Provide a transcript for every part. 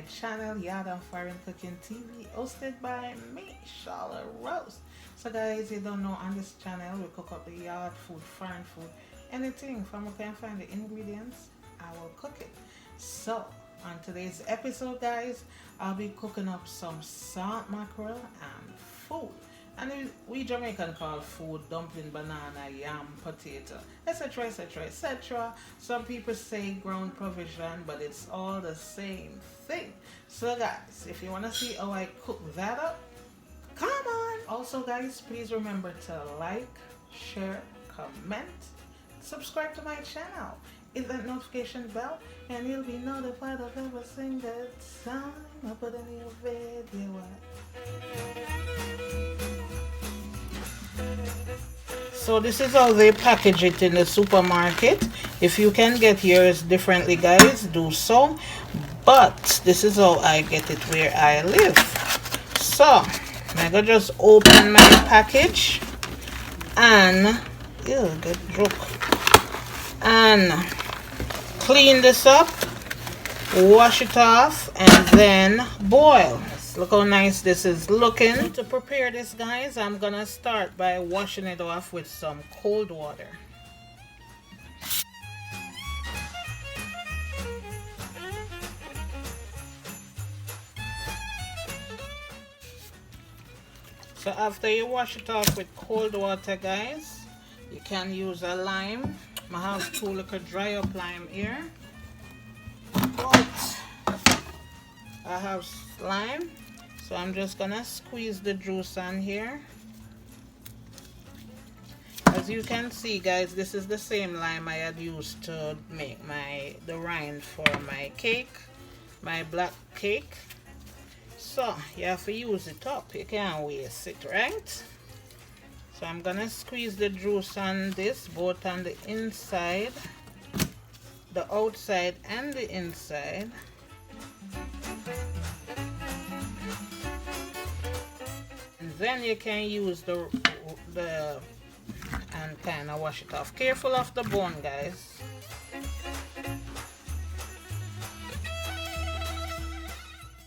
my channel, Yada Foreign Cooking TV, hosted by me, Charlotte Rose. So guys, you don't know, on this channel we cook up the yard food, foreign food, anything from where can find the ingredients, I will cook it. So on today's episode guys, I'll be cooking up some salt mackerel and food. And we Jamaican call food dumpling, banana, yam, potato, etc, etc, etc. Some people say ground provision, but it's all the same thing. So guys, if you want to see how I cook that up, come on. Also guys, please remember to like, share, comment, subscribe to my channel, hit that notification bell, and you'll be notified of every single time I put a new video up. So this is how they package it in the supermarket. If you can get yours differently guys, do so, but this is how I get it where I live. So I'm gonna just open my package and get drunk and clean this up, wash it off, and then boil. Look how nice this is looking. To prepare this guys, I'm gonna start by washing it off with some cold water. So after you wash it off with cold water guys, you can use a lime. I have two little dry up lime here, but I have lime, so I'm just gonna squeeze the juice on here. As you can see guys, this is the same lime I had used to make the rind for my cake, my black cake. So you have to use it up, you can't waste it, right? So I'm gonna squeeze the juice on this, both on the inside, the outside and the inside. And then you can use the and kind of wash it off. Careful of the bone guys.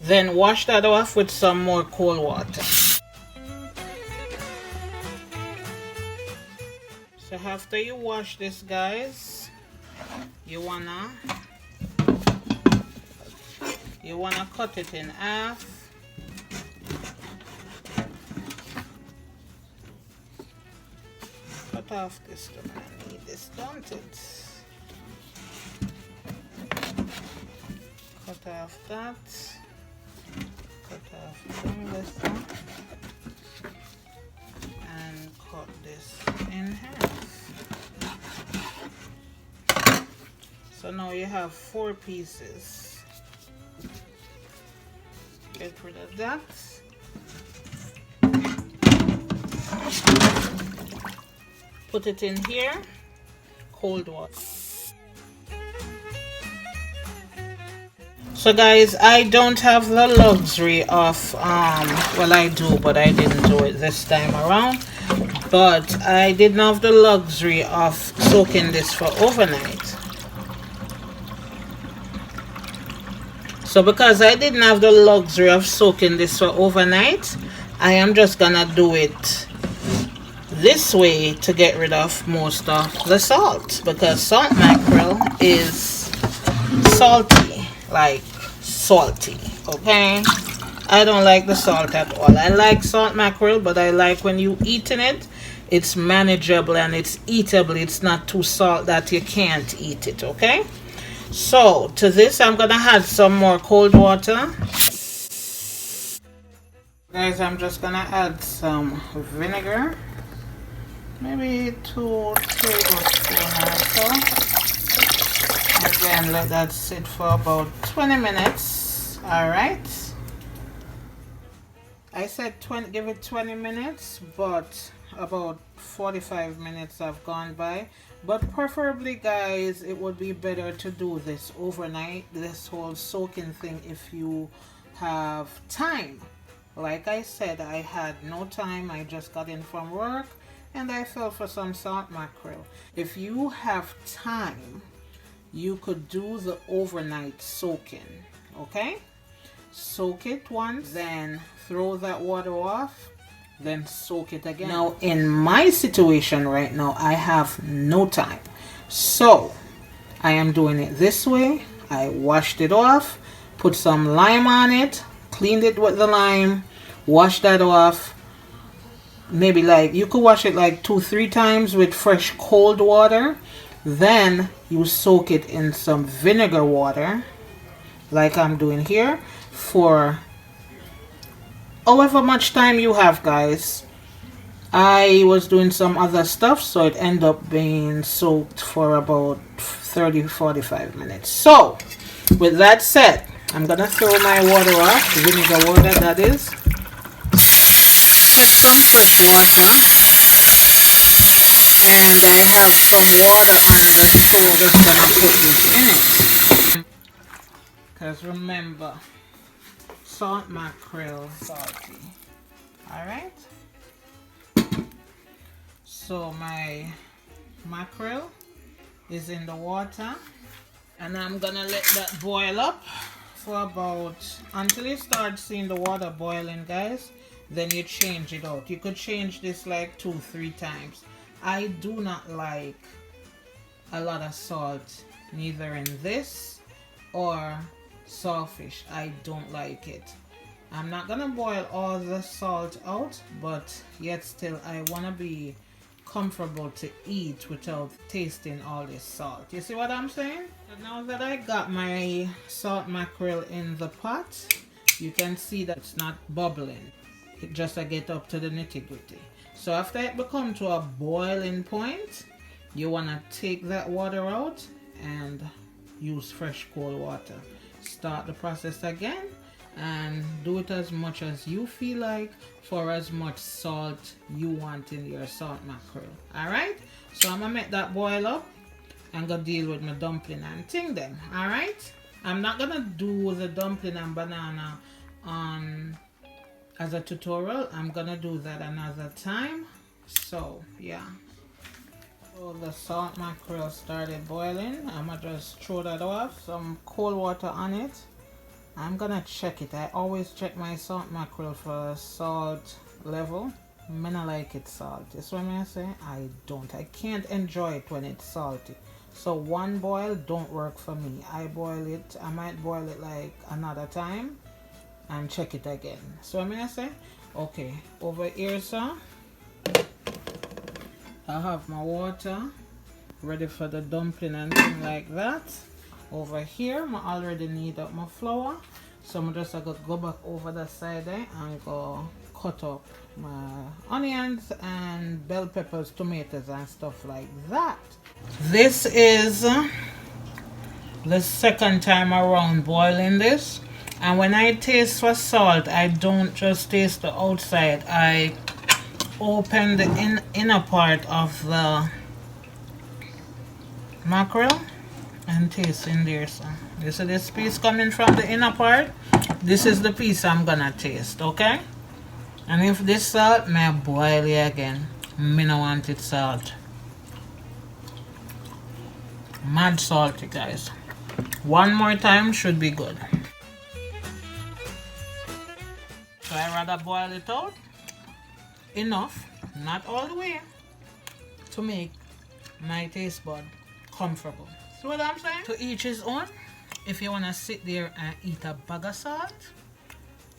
Then wash that off with some more cold water. So after you wash this guys, you wanna cut it in half. Cut off this one. I need this, don't it? Cut off that. Cut off this one. And cut this in half. So now you have 4 pieces. Get rid of that. Put it in here, cold water. So guys, I don't have the luxury of well I do, but I didn't do it this time around. But I didn't have the luxury of soaking this for overnight. So because I didn't have the luxury of soaking this for overnight, I am just gonna do it this way to get rid of most of the salt, because salt mackerel is salty, like salty, okay? I don't like the salt at all. I like salt mackerel, but I like when you eating it, it's manageable and it's eatable. It's not too salt that you can't eat it, okay? So to this I'm gonna add some more cold water. Guys, I'm just gonna add some vinegar, maybe 2 tablespoons or so, and then let that sit for about 20 minutes. All right, I said give it 20 minutes, but about 45 minutes have gone by. But preferably guys, it would be better to do this overnight, this whole soaking thing, if you have time. Like I said, I had no time. I just got in from work and I fell for some salt mackerel. If you have time, you could do the overnight soaking, okay? soak it once, then throw that water off, then soak it again. Now in my situation right now, I have no time, so I am doing it this way. I washed it off, put some lime on it, cleaned it with the lime, washed that off. Maybe like you could wash it like 2-3 times with fresh cold water. Then you soak it in some vinegar water like I'm doing here for however much time you have, guys. I was doing some other stuff, so it ended up being soaked for about 30-45 minutes. So with that said, I'm gonna throw my water off, vinegar water that is. Get some fresh water, and I have some water on the stove. Just gonna put this in it, because remember, salt mackerel salty. All right, so my mackerel is in the water, and I'm gonna let that boil up for about until you start seeing the water boiling, guys. Then you change it out. You could change this like 2-3 times. I do not like a lot of salt, neither in this or saltfish. I don't like it. I'm not gonna boil all the salt out, but yet still I want to be comfortable to eat without tasting all this salt. You see what I'm saying? So now that I got my salt mackerel in the pot, you can see that it's not bubbling. It just get up to the nitty-gritty. So after it become to a boiling point, you want to take that water out and use fresh cold water. Start the process again and do it as much as you feel like for as much salt you want in your salt mackerel. Alright, so I'm gonna make that boil up and go deal with my dumpling and thing then. Alright, I'm not gonna do the dumpling and banana on as a tutorial. I'm gonna do that another time. So yeah, so the salt mackerel started boiling. I'm gonna just throw that off, some cold water on it. I'm gonna check it. I always check my salt mackerel for salt level. I don't like it salty. That's what I say. I don't. I can't enjoy it when it's salty. So one boil don't work for me. I boil it. I might boil it like another time and check it again. So I'm gonna say, okay, over here, so I have my water ready for the dumpling and thing like that. Over here, I already need up my flour, so I'm just gonna go back over the side there and go cut up my onions and bell peppers, tomatoes and stuff like that. This is the second time around boiling this, and when I taste for salt, I don't just taste the outside. I open the inner part of the mackerel and taste in there. So you see this piece coming from the inner part? This is the piece I'm gonna taste, okay? And if this salt, may boil it again. Me no want it salt. Mad salty, guys. One more time should be good. So I rather boil it out enough, not all the way, to make my taste bud comfortable. See what I'm saying? To each his own. If you want to sit there and eat a bag of salt,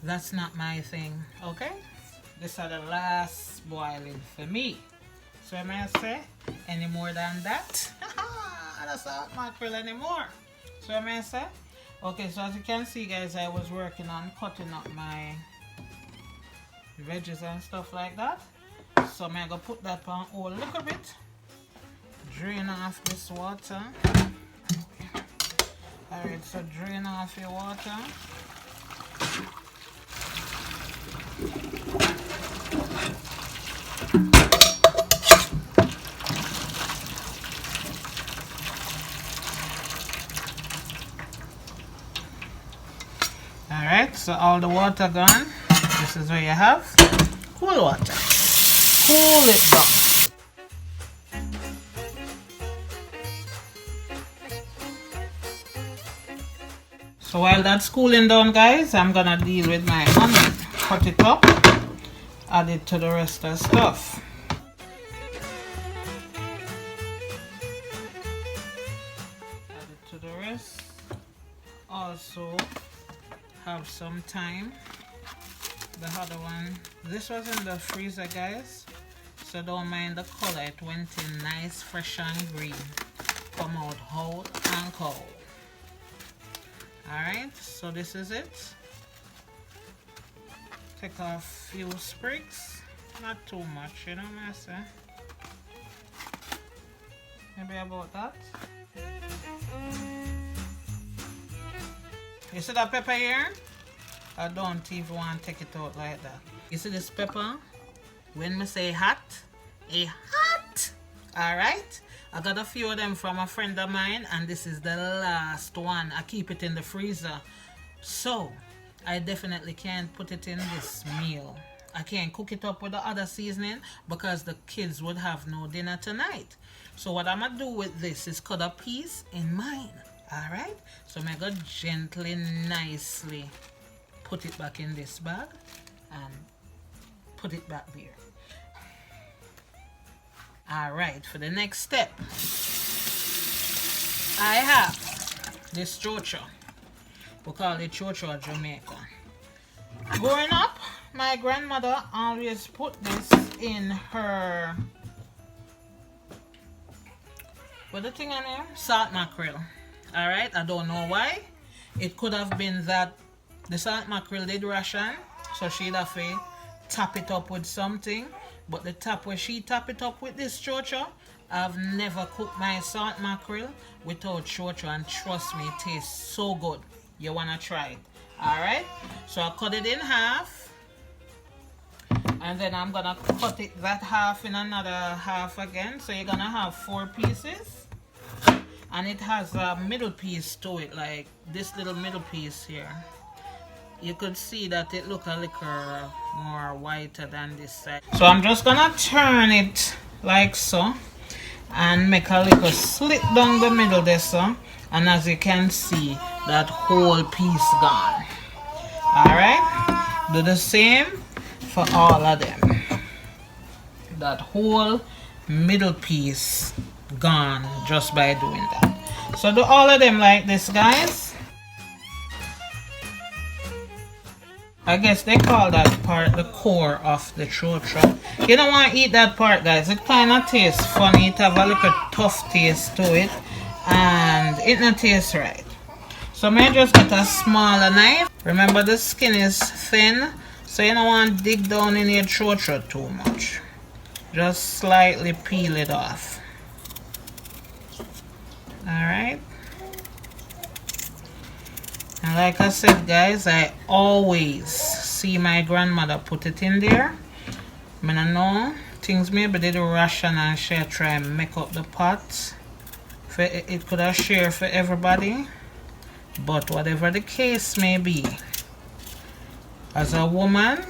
that's not my thing, okay? This is the last boiling for me. So I may say, any more than that, that's not mackerel anymore. So I may say, okay, so as you can see, guys, I was working on cutting up my veggies and stuff like that. So I'm gonna put that on hold a little bit. Drain off this water. Alright, so drain off your water. Alright, so all the water gone. This is where you have cool water. Cool it down. So So while that's cooling down, guys, I'm gonna deal with my onion. Cut it up, add it to the rest of the stuff. Add it to the rest. Also have some thyme. The other one, this was in the freezer, guys, so don't mind the color. It went in nice, fresh and green. Come out hot and cold. Alright, so this is it. Take off a few sprigs, not too much, you know what I say. Maybe about that. You see that pepper here? I don't even want to take it out like that. You see this pepper? When me say hot, hot. Alright? I got a few of them from a friend of mine, and this is the last one. I keep it in the freezer. So, I definitely can't put it in this meal. I can't cook it up with the other seasoning because the kids would have no dinner tonight. So what I'm going to do with this is cut a piece in mine. Alright? So I'm going to gently, nicely put it back in this bag and put it back there. Alright, for the next step, I have this chocho. We call it chocho Jamaican. Growing up, my grandmother always put this in her, what the thing on there? Salt mackerel. Alright, I don't know why. It could have been that the salt mackerel did ration, so she'd have to tap it up with something. But the tap where she tap it up with this chocho, I've never cooked my salt mackerel without chocho, and trust me, it tastes so good. You wanna try it. Alright? So I cut it in half. And then I'm gonna cut it that half in another half again. So you're gonna have 4 pieces. And it has a middle piece to it, like this little middle piece here. You could see that it look a little more whiter than this side. So I'm just gonna turn it like so and make a little slit down the middle there, so. And as you can see, that whole piece gone. Alright, do the same for all of them. That whole middle piece gone just by doing that. So do all of them like this, guys. I guess they call that part the core of the chocho. You don't want to eat that part, guys. It kind of tastes funny. It have a little tough taste to it, and it not taste right. So I just get a smaller knife. Remember, the skin is thin, so you don't want to dig down in your chocho too much. Just slightly peel it off. Alright. And like I said, guys, I always see my grandmother put it in there. I mean, I know things maybe did ration and she try and make up the pot. It could have shared for everybody. But whatever the case may be, as a woman,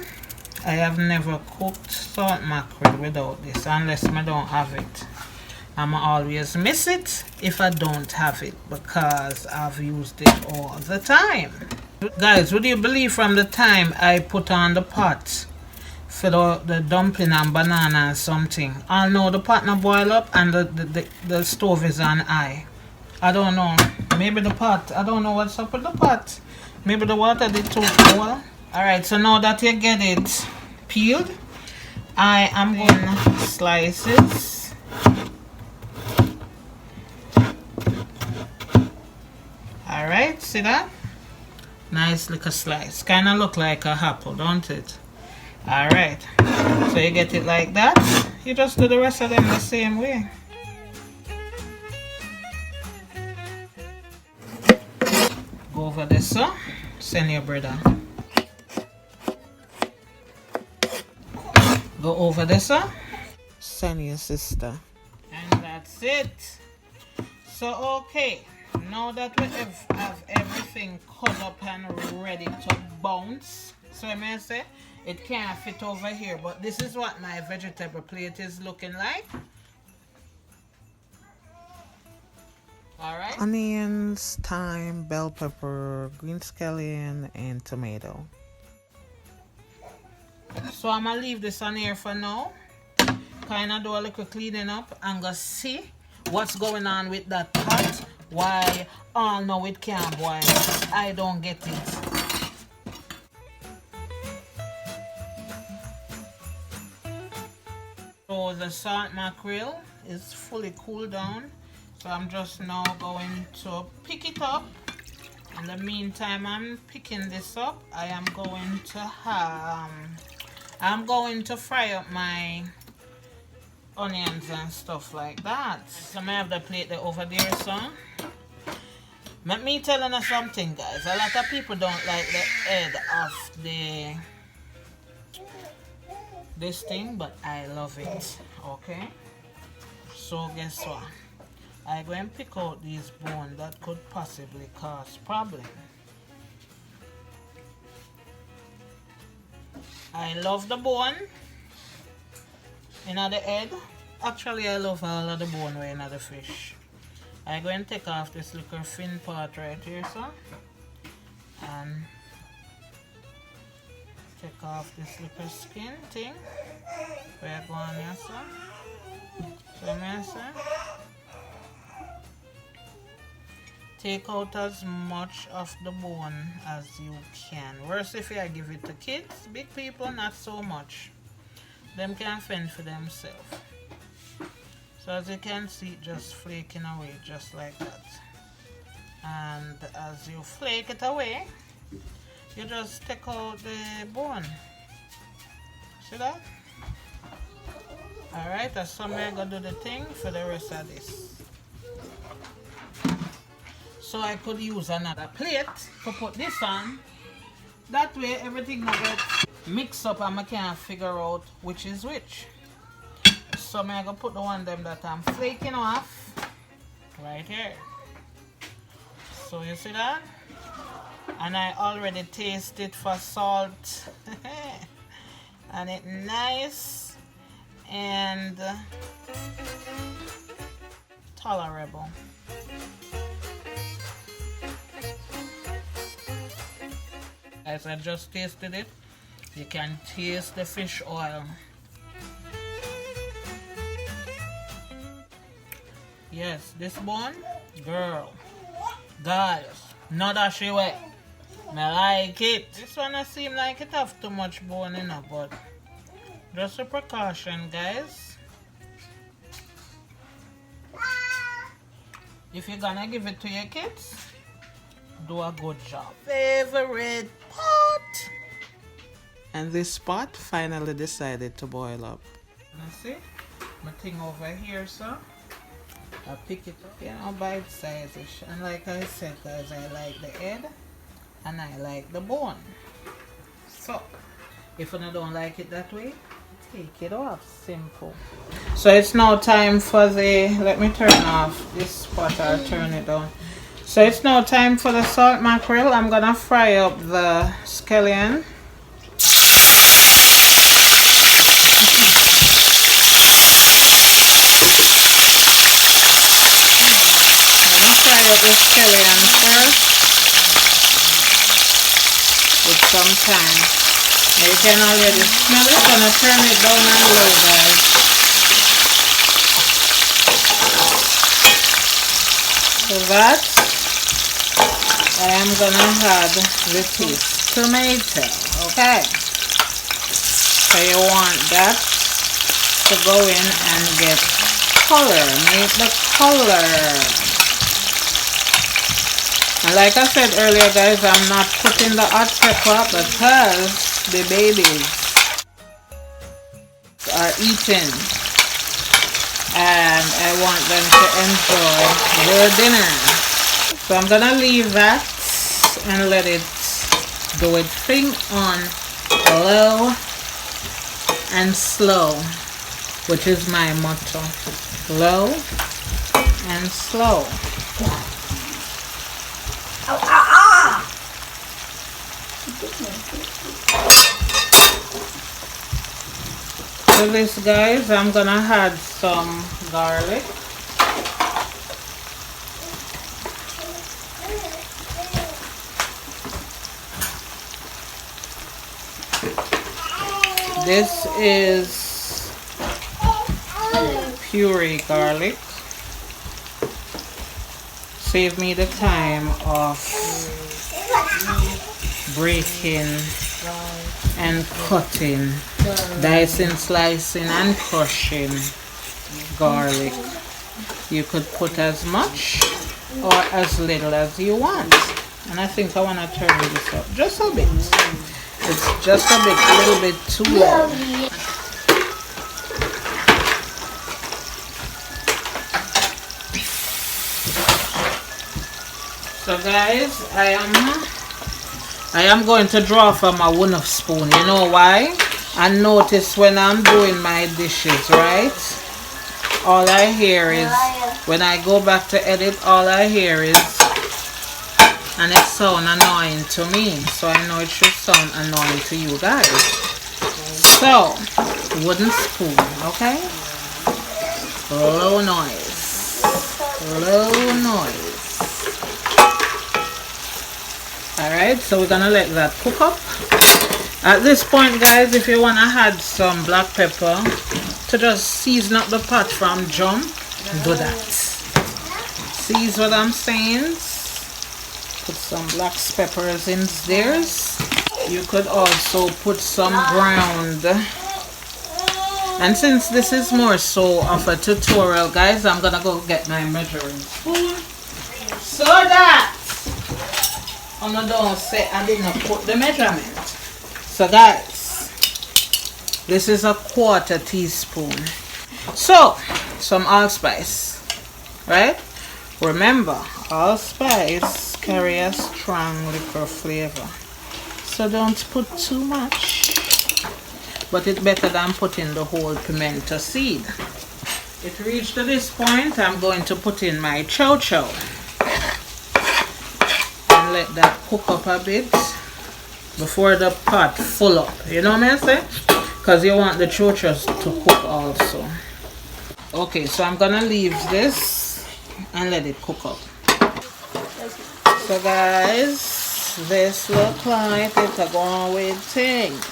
I have never cooked salt mackerel without this, unless I don't have it. I'ma always miss it if I don't have it, because I've used it all the time. Guys, would you believe from the time I put on the pot for the dumpling and banana and something, I know the pot not boil up and the stove is on high. I don't know. Maybe the pot, I don't know what's up with the pot. Maybe the water did too cold. Alright, so now that you get it peeled, I am going to slice it. Alright, see that? Nice little slice. Kind of look like a apple, don't it? Alright, so you get it like that. You just do the rest of them the same way. Go over this, so send your brother. Go over this, so send your sister. And that's it. So okay, now that we have everything cut up and ready to bounce, so I may say it can't fit over here, but this is what my vegetable plate is looking like. All right. Onions, thyme, bell pepper, green scallion, and tomato. So I'm gonna leave this on here for now. Kind of do a little cleaning up and go see what's going on with that pot. Why all know it can't boil. I don't get it. So the salt mackerel is fully cooled down. So I'm just now going to pick it up. In the meantime, I'm picking this up. I'm going to fry up my onions and stuff like that. So I have the plate there over there, so let me tell you something, guys. A lot of people don't like the head of this thing, but I love it. Okay, so guess what? I'm going to pick out these bones that could possibly cause problem. I love the bone in the head. Actually, I love all of the bone in the fish. I'm going to take off this little fin part right here, so, and take off this little skin thing. We're going here, so. So, take out as much of the bone as you can. Worse if you give it to kids. Big people, not so much. Them can fend for themselves. So as you can see, just flaking away just like that. And as you flake it away, you just take out the bone. See that? Alright, that's some I'm gonna do the thing for the rest of this. So I could use another plate to put this on. That way everything will get mixed up and I can't figure out which is which. So I'm gonna put the one them that I'm flaking off right here. So you see that? And I already tasted for salt. And it's nice and tolerable. As I just tasted it, you can taste the fish oil. Yes, this bone, girl, guys, not that she way. I like it. This one I seem like it have too much bone in it, but just a precaution, guys. If you're gonna give it to your kids, do a good job. Favorite pot. And this pot finally decided to boil up. You see my thing over here, so I pick it up, you know, bite size-ish. And like I said, guys, I like the head and I like the bone. So if you don't like it that way, take it off. Simple. So it's now time for the, let me turn off this pot or turn it down. So it's now time for the salt mackerel. I'm gonna fry up the scallion. I'm gonna fry up the scallion first with some thyme. You can already smell it. I'm gonna turn it down and low, guys. So that I am gonna add the tomato. Okay. So you want that to go in and get color. Make the color. And like I said earlier, guys, I'm not putting the hot pepper because the babies are eating and I want them to enjoy their dinner. So I'm gonna leave that and let it do its thing on low and slow, which is my motto. Low and slow. Ow, ow, ow. To this, guys, I'm gonna add some garlic. This is puree garlic. Save me the time of breaking and cutting, dicing, slicing and crushing garlic. You could put as much or as little as you want. And I think I want to turn this up just a bit. It's just a little bit too low. So guys, I am going to draw from a wooden spoon. You know why? And notice when I'm doing my dishes, right? All I hear is, when I go back to edit, all I hear is, and it sounds annoying to me. So I know it should sound annoying to you guys. So, wooden spoon, okay? Low noise. Low noise. Alright, so we're gonna let that cook up. At this point, guys, if you wanna add some black pepper to just season up the pot from jump, do that. See what I'm saying? Put some black peppers in there. You could also put some ground. And since this is more so of a tutorial, guys, I'm gonna go get my measuring spoon so that I don't say I didn't put the measurement. So guys, this is a 1/4 teaspoon. So some allspice, right? Remember, allspice carry a strong liquor flavor, so don't put too much, but it's better than putting the whole pimento seed. It reached to this point, I'm going to put in my chow chow. Let that cook up a bit before the pot full up. You know what I'm saying? Because you want the chochos to cook also. Okay, so I'm gonna leave this and let it cook up. So guys, this look like it's going with things.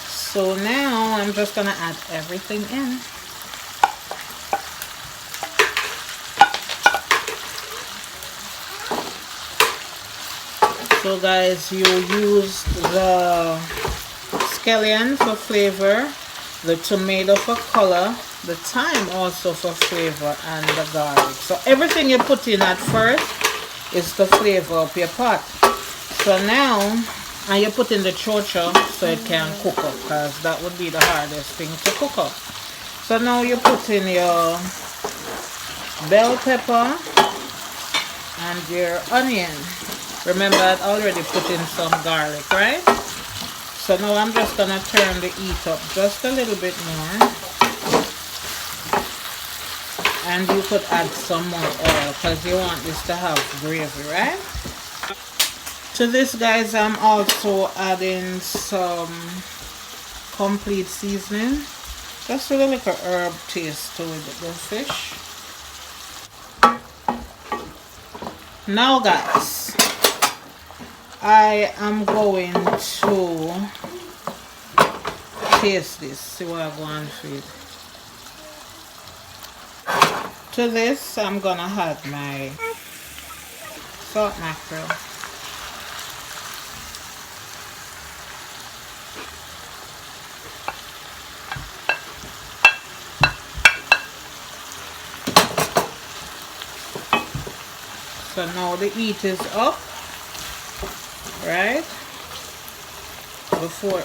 So now I'm just gonna add everything in. So guys, you use the scallion for flavor, the tomato for color, the thyme also for flavor, and the garlic. So everything you put in at first is to flavor up your pot. So now, and you put in the chocha so it can cook up, because that would be the hardest thing to cook up. So now you put in your bell pepper and your onion. Remember, I already put in some garlic, right? So now I'm just gonna turn the heat up just a little bit more. And you could add some more oil because you want this to have gravy, right? To this, guys, I'm also adding some complete seasoning. Just a little herb taste to the fish. Now, guys, I am going to taste this, see what I want to feed. To this, I'm gonna add my salt mackerel. So now the heat is up. Right before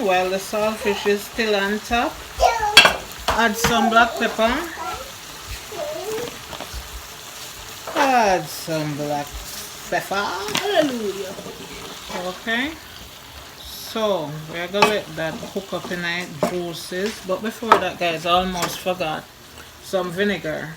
while the saltfish is still on top, add some black pepper, add some black pepper, hallelujah. Okay, so we're gonna let that cook up in the juices, but before that, guys, I almost forgot some vinegar.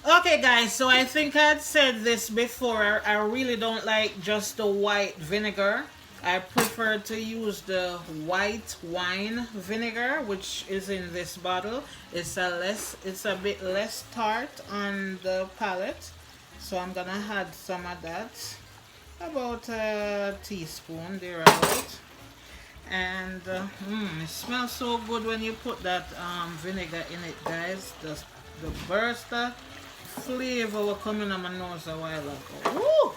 Okay guys, so I think I'd said this before, I really don't like just the white vinegar. I prefer to use the white wine vinegar, which is in this bottle. It's a bit less tart on the palate. So I'm gonna add some of that, about a teaspoon thereabout. And And it smells so good when you put that vinegar in it, guys. The burst of flavor was coming on my nose a while ago. Woo!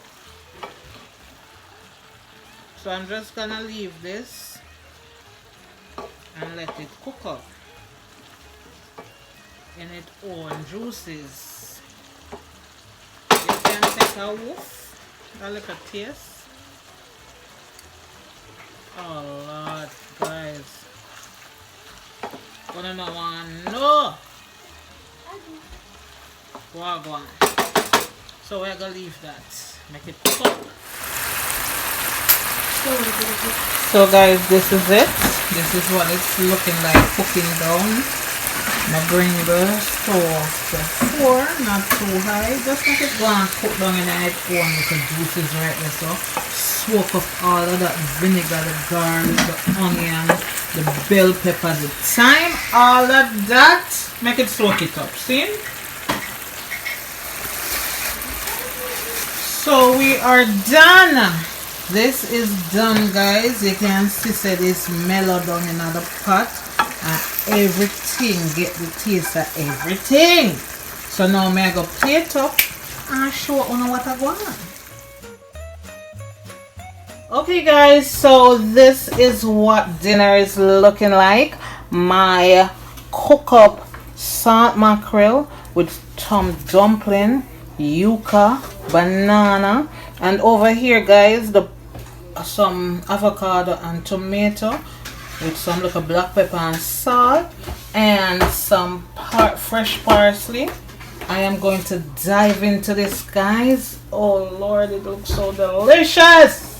So I'm just gonna leave this and let it cook up in its own juices. You can take a woof, a little taste. Oh Lord, guys. Gonna know one. No! Wagwan. So we're gonna leave that. Make it cook. So guys, this is it. This is what it's looking like cooking down. I bring the stove to 4, not too high. Just let it go and cook down in its own little juices right there. So soak up all of that vinegar, the garlic, the onion, the bell pepper, the thyme, all of that. Make it soak it up. See? So we are done. This is done, guys. You can see that it's mellowed down in the pot and everything get the taste of everything. So now I go plate up and show you what I want. Okay guys, so this is what dinner is looking like. My cook up salt mackerel with some dumpling, yuca, banana, and over here guys some avocado and tomato with some little black pepper and salt and some fresh parsley. I am going to dive into this, guys. Oh Lord, it looks so delicious.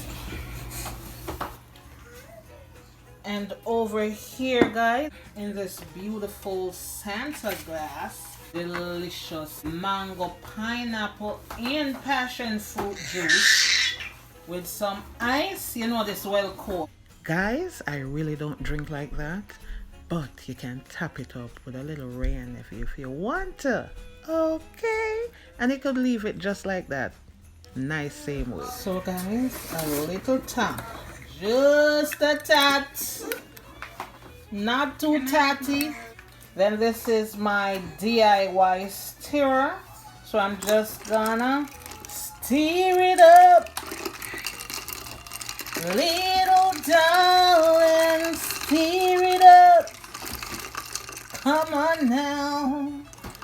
And over here guys, in this beautiful Santa glass, delicious mango, pineapple and passion fruit juice with some ice. You know this well cold. Guys, I really don't drink like that, but you can top it up with a little rain if you want to. Okay, and you could leave it just like that. Nice same way. So guys, a little tap. Just a tat. Not too tatty. Then this is my DIY stirrer. So I'm just gonna stir it up. Little darling, stir it up. Come on now.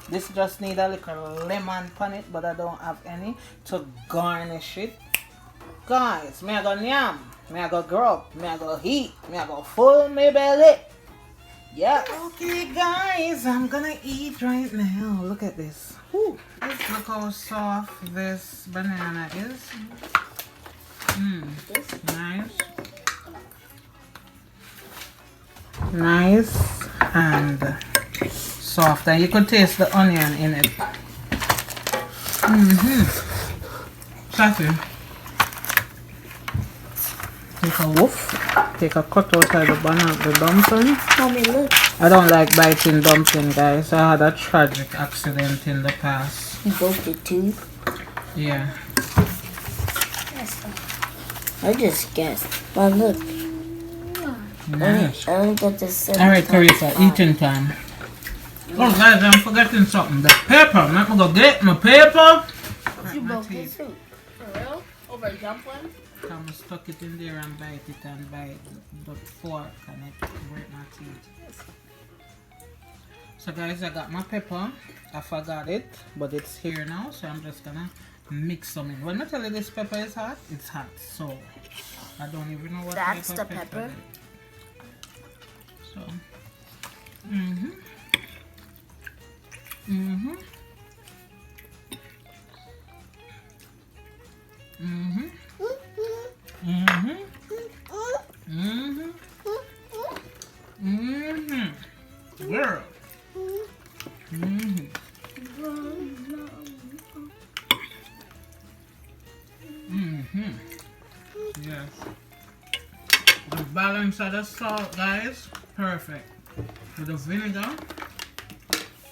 This just need a little lemon on it, but I don't have any to garnish it. Guys, me I go yam, me I go grub, me I go heat, me I go full me belly. Yeah. Okay guys, I'm gonna eat right now. Look at this. Woo. Look how soft this banana is. Nice. Nice and soft. And you could taste the onion in it. Sassy. Take a woof. Take a cut outside the banana, the dumpling. Mommy, look. I don't like biting dumpling, guys. I had a tragic accident in the past. You broke your tooth? Yeah. I just guessed. But look. Nice. I only got this. Alright, Carissa, eating time. Oh, guys, I'm forgetting something. The paper. Let me go get my paper. You broke your tooth. For real? Over a dumpling? I'm stuck it in there and bite it and bite the fork and it break my teeth. So guys, I got my pepper. I forgot it, but it's here now, so I'm just gonna mix some in. When I tell you this pepper is hot, it's hot. So I don't even know what That's type the of pepper. it. So Girl. Yes. The balance of the salt, guys, perfect. With the vinegar,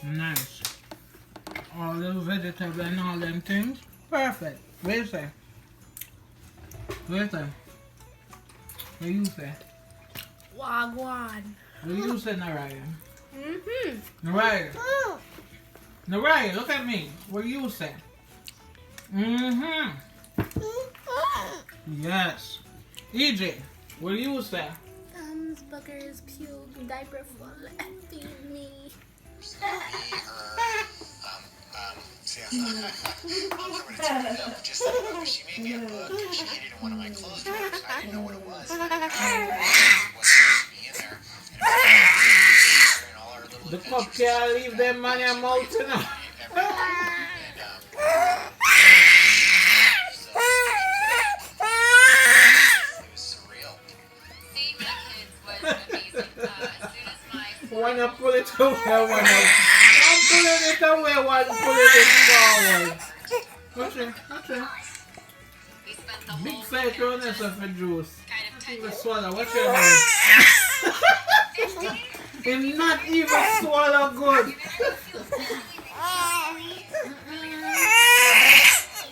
nice. All the vegetables and all them things, perfect. What do you say? What do you say? What do you say? Wagwan. What do you say, Naraya? Mm-hmm. Naraya. Naraya, look at me. What do you say? Mm-hmm. Yes. EJ, what do you say? Thumbs, buggers, puke, diaper full, feed me. See, I'll never tell you though. Just she made me a book and she hid it in one of my clothes drawers. I didn't know what it was. And I didn't know what was supposed to be in there. And all our little The pup can't leave them man your mouth, you know. It was surreal. Seeing my kids was amazing. As soon as my One you pull it away, one out. I'm pulling it away, one pulling it forward. Watch it, watch it. we spent the Big whole size roundness of a juice. kind of Even tense. swallow, watch your nose. Him not even swallow good.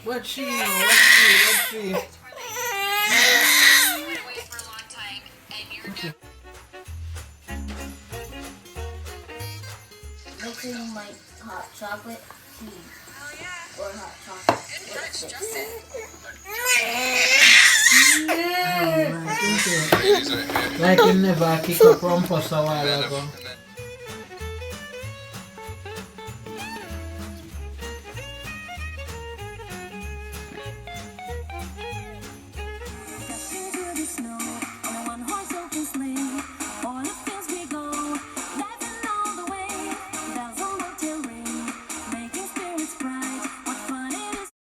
What she know, what she. Went away for a long time, and you're never I think my hot chocolate tea. Or hot chocolate. Like you never kick up rumpus a while ago.